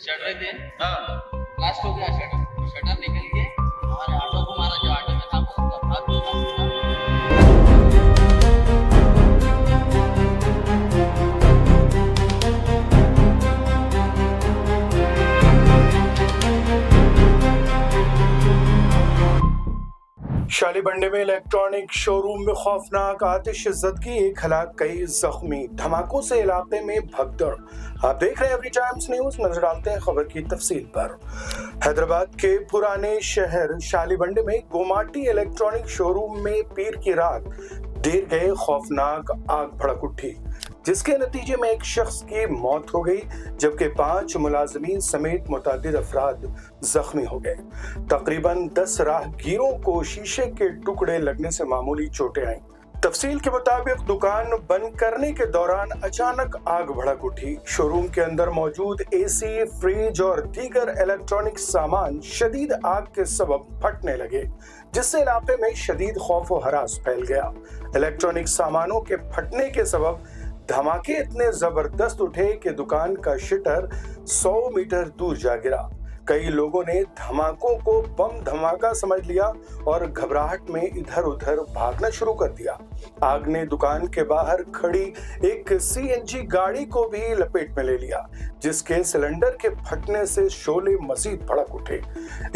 Shutter थे, हाँ। Blast हो गया शटर। शटर निकल के हमारे ऑटो को मारा, जो ऑटो में था उसका भाग निकला। शालीबंडे में इलेक्ट्रॉनिक शोरूम में खौफनाक आतिशज़दगी, 1 हलाक, कई जख्मी। धमाकों से इलाके में भगदड़। आप देख रहे हैं एवरी टाइम्स न्यूज। नजर डालते हैं खबर की तफसील पर। हैदराबाद के पुराने शहर शालीबंडे में गोमाटी इलेक्ट्रॉनिक शोरूम में पीर की रात देर गए खौफनाक आग भड़क उठी, जिसके नतीजे में एक शख्स की मौत हो गई, जबकि 5 मुलाजमीन समेत मुतअद्दिद अफराद जख्मी हो गए। तकरीबन 10 राहगीरों को शीशे के टुकड़े लगने से मामूली चोटें आईं। तफसील के मुताबिक दुकान बंद करने के दौरान अचानक आग भड़क उठी। शोरूम के अंदर मौजूद एसी, फ्रिज और दीगर इलेक्ट्रॉनिक सामान शदीद आग के सबब फटने लगे, जिससे इलाके में शदीद खौफ व हरास फैल गया। इलेक्ट्रॉनिक सामानों के फटने के सबब धमाके इतने जबरदस्त उठे कि दुकान का शटर 100 मीटर दूर जा गिरा। कई लोगों ने धमाकों को बम धमाका समझ लिया और घबराहट में इधर उधर भागना शुरू कर दिया। आग ने दुकान के बाहर खड़ी एक सीएनजी गाड़ी को भी लपेट में ले लिया, जिसके सिलेंडर के फटने से शोले मजीद भड़क उठे।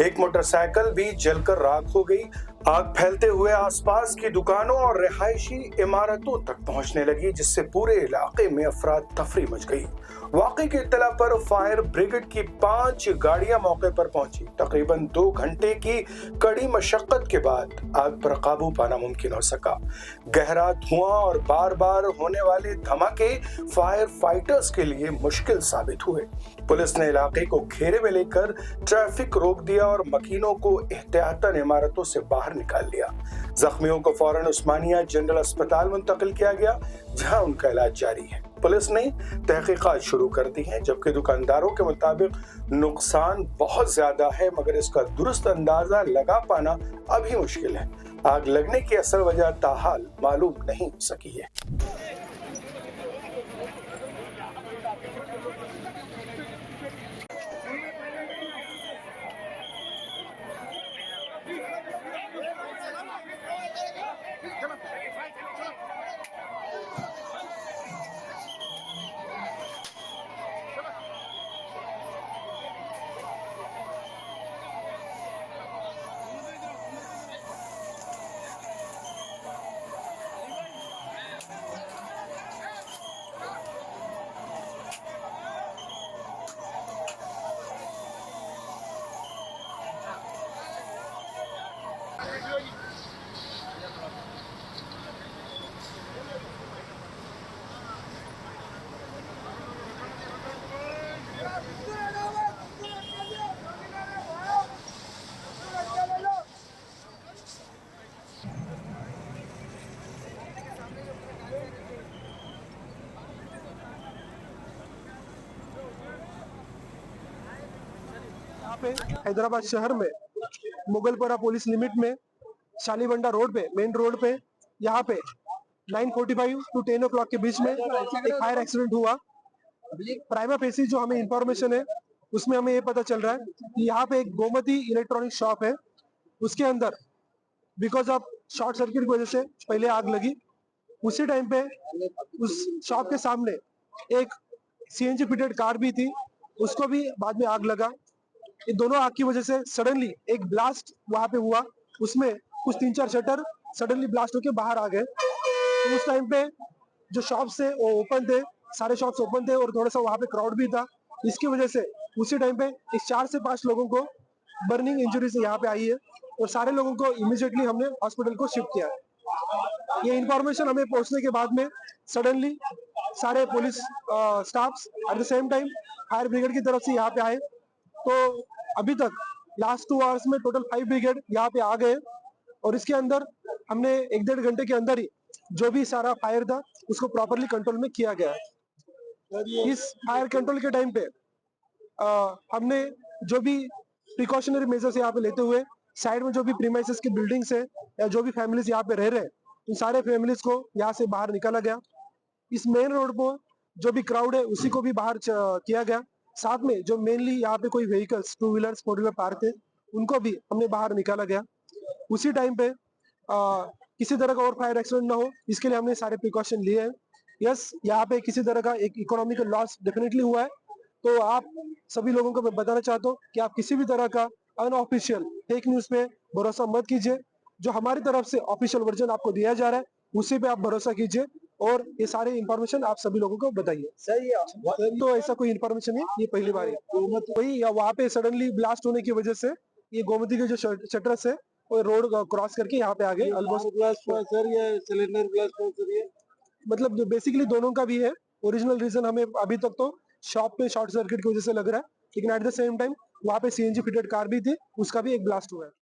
एक मोटरसाइकिल भी जलकर राख हो गई। आग फैलते हुए आसपास की दुकानों और रिहायशी इमारतों तक पहुंचने लगी, जिससे पूरे इलाके में अफरा तफरी मच गई। वाकई की इत्तला पर फायर ब्रिगेड की 5 गाड़ियां मौके पर पहुंची। तकरीबन 2 घंटे की कड़ी मशक्कत के बाद आग पर काबू पाना मुमकिन हो सका। गहरा धुआं और बार बार होने वाले धमाके फायर फाइटर्स के लिए मुश्किल साबित हुए। पुलिस ने इलाके को घेरे में लेकर ट्रैफिक रोक दिया और मकीनों को एहतियातन इमारतों से बाहर निकाल लिया। जख्मियों को फौरन उस्मानिया जनरल अस्पताल मुंतकिल किया गया, जहां उनका इलाज जारी है। पुलिस ने तहकीकात शुरू कर दी है, जबकि दुकानदारों के मुताबिक नुकसान बहुत ज्यादा है, मगर इसका दुरुस्त अंदाजा लगा पाना अभी मुश्किल है। आग लगने की असल वजह ताहाल मालूम नहीं हो सकी है। यहाँ पे हैदराबाद शहर में मुगलपुरा पुलिस लिमिट में शालीबंडा रोड पे, मेन रोड पे, यहाँ पे 9:45 टू 10 o'clock के बीच में एक फायर एक्सीडेंट हुआ। प्राइमा फेसी जो हमें इंफॉर्मेशन है उसमें हमें ये पता चल रहा है कि यहाँ पे एक गोमती इलेक्ट्रॉनिक शॉप है, उसके अंदर बिकॉज ऑफ शॉर्ट सर्किट की वजह से पहले आग लगी। उसी टाइम पे उस शॉप के सामने एक सीएनजी फिटेड कार भी थी, उसको भी बाद में आग लगा। ये दोनों आग की वजह से सडनली एक ब्लास्ट वहां पे हुआ, उसमें कुछ 3-4 शटर सडनली ब्लास्ट होके बाहर आ गए। तो उस टाइम पे जो शॉप्स थे वो ओपन थे, सारे शॉप्स ओपन थे और थोड़ा सा वहां पे क्राउड भी था। इसकी वजह से उसी टाइम पे इस 4 से 5 लोगों को बर्निंग इंजरीज यहाँ पे आई है और सारे लोगों को इमीडिएटली हमने हॉस्पिटल को शिफ्ट किया है। ये इंफॉर्मेशन हमें पहुंचने के बाद में सडनली सारे police staffs at the same time fire brigade की तरफ से यहाँ पे आए। तो अभी तक लास्ट 2 आवर्स में टोटल 5 ब्रिगेड यहाँ पे आ गए और इसके अंदर हमने 1-1.5 घंटे के अंदर ही जो भी सारा फायर था उसको प्रॉपरली कंट्रोल में किया गया है। इस फायर कंट्रोल के टाइम पे हमने जो भी प्रिकॉशनरी मेजर्स यहाँ पे लेते हुए साइड में जो भी प्रीमाइसेस की बिल्डिंग्स है या जो भी फैमिलीज यहाँ पे रह रहे हैं, उन सारे फैमिलीज को यहाँ से बाहर निकाला गया। इस मेन रोड पर जो भी क्राउड है उसी को भी बाहर किया गया। साथ में जो मेनली यहाँ पे कोई व्हीकल्स 2 व्हीलर्स 4 व्हीलर पार्क थे उनको भी हमने बाहर निकाला गया। उसी टाइम पे किसी तरह का और फायर एक्सीडेंट ना हो इसके लिए हमने सारे प्रिकॉशन लिए हैं। यस, यहाँ पे किसी तरह का एक इकोनॉमिकल लॉस डेफिनेटली हुआ है, तो आप सभी लोगों को मैं बताना चाहता हूँ कि आप किसी भी तरह का अनऑफिशियल फेक न्यूज पे भरोसा मत कीजिए। जो हमारी तरफ से ऑफिशियल वर्जन आपको दिया जा रहा है उसी पे आप भरोसा कीजिए और ये सारे इंफॉर्मेशन आप सभी लोगों को बताइए। सही है, तो ऐसा कोई इंफॉर्मेशन है, ये पहली बार है। वही वहाँ पे सडनली ब्लास्ट होने की वजह से ये गोमती के जो शटर्स है वो रोड क्रॉस करके यहाँ पे आ गए। ऑलमोस्ट ब्लास्ट सर या सिलेंडर ब्लास्ट सर, ये मतलब बेसिकली दोनों का भी है। ओरिजिनल रीजन हमें अभी तक तो शॉप पे शॉर्ट सर्किट की वजह से लग रहा है, लेकिन एट द सेम टाइम वहाँ पे सीएनजी फिटेड कार भी थी, उसका भी एक ब्लास्ट हुआ है।